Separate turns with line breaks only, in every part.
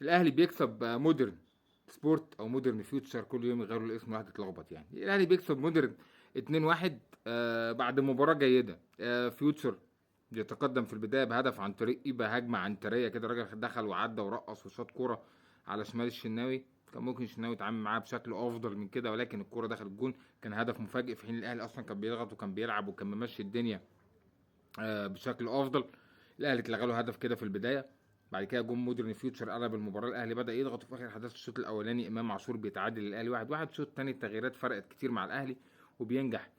الاهلي بيكسب مودرن سبورت او مودرن فيوتشر، كل يوم يغيروا الاسم الواحد يتلخبط يعني. الاهلي بيكسب مودرن 2-1 بعد مباراة جيدة. فيوتشر يتقدم في البداية بهدف عن طريق إيبا، هجمة عنترية كده، الراجل دخل وعدى ورقص وشاط كورة على شمال الشناوي. كان ممكن الشناوي يتعامل معاه بشكل افضل من كده، ولكن الكورة دخل الجون. كان هدف مفاجئ في حين الاهلي اصلا كان بيضغط وكان بيلعب وكان ممشي الدنيا بشكل افضل. الاهلي اتلغى له هدف كده في البدايه. بعد كده جم مودرن فيوتشر قلب المباراه، الاهلي بدا يضغط. وفي اخر حدث الشوط الاولاني امام عاشور بيتعادل الاهلي 1-1. الشوط الثاني التغييرات فرقت كتير مع الاهلي، وبينجح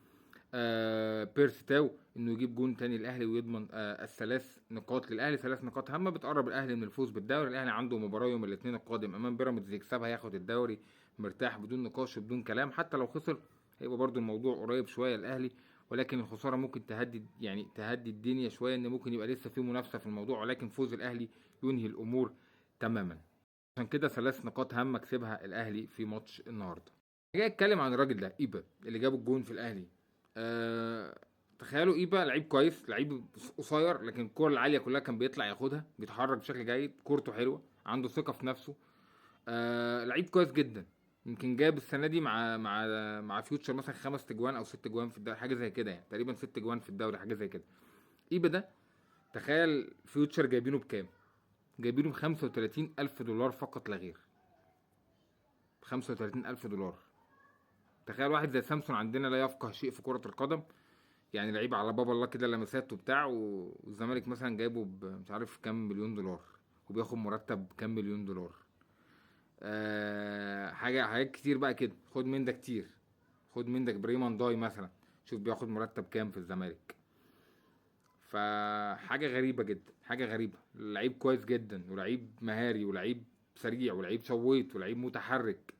بيرس تاو انه يجيب جون تاني الاهلي ويضمن الثلاث نقاط للاهلي. ثلاث نقاط هامه بتقرب الاهلي من الفوز بالدوري. الاهلي عنده مباراه يوم الاثنين القادم امام بيراميدز، يكسبها ياخد الدوري مرتاح بدون نقاش وبدون كلام. حتى لو خسر هيبقى برضو الموضوع قريب شويه الاهلي، ولكن الخساره ممكن تهدي الدنيا شويه، ان ممكن يبقى لسه في منافسه في الموضوع، ولكن فوز الاهلي ينهي الامور تماما. عشان كده ثلاث نقاط هامه كسبها الاهلي في ماتش النهارده. جاي اتكلم عن الراجل ده ايبا اللي جاب الجون في الاهلي. أه تخيلوا ايبا لعيب كويس، لعيب قصير، لكن الكور العاليه كلها كان بيطلع ياخدها، بيتحرك بشكل جيد، كورته حلوه، عنده ثقه في نفسه. لعيب كويس جدا. يمكن جاب السنه دي مع فيوتشر مثلا 5 تجوان او 6 جوان في الدوري، حاجه زي كده يعني، تقريبا 6 جوان في الدوري، حاجه زي كده. ايبا ده تخيل فيوتشر جايبينه بكام؟ جايبينه ب$35,000 فقط لا غير. $35,000. تخيل واحد زي سامسون عندنا لا يفقه شيء في كرة القدم، يعني لعيب على باب الله كده لمسات وبتاع، والزمالك مثلا جايبه مش عارف كام مليون دولار، وبياخد مرتب كام مليون دولار. حاجات كتير بقى كده، خد من ده كتير. خد من ده بريمان داي مثلا، شوف بياخد مرتب كام في الزمالك. فحاجة غريبة جدا، حاجة غريبة. لعيب كويس جدا، ولعيب مهاري، ولعيب سريع، ولعيب شويت، ولعيب متحرك،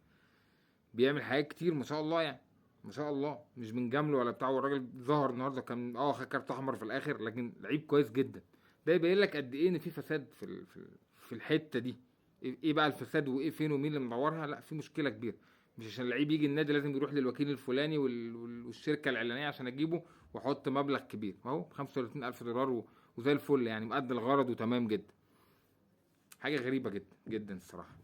بيعمل حاجات كتير ما شاء الله يعني. ما شاء الله، مش بنجامله ولا بتاع. والراجل ظهر النهارده كان خد كارت احمر في الاخر، لكن لعيب كويس جدا. ده يبين لك قد ايه ان في فساد في الحته دي. ايه بقى الفساد، وايه فين، ومين اللي مدورها؟ لا، في مشكله كبيره. مش عشان اللعيب يجي النادي لازم يروح للوكيل الفلاني والشركه الاعلانيه عشان اجيبه واحط مبلغ كبير. اهو $35,000 وزي الفل يعني، مؤدي الغرض وتمام جدا. حاجه غريبه جدا جدا الصراحه.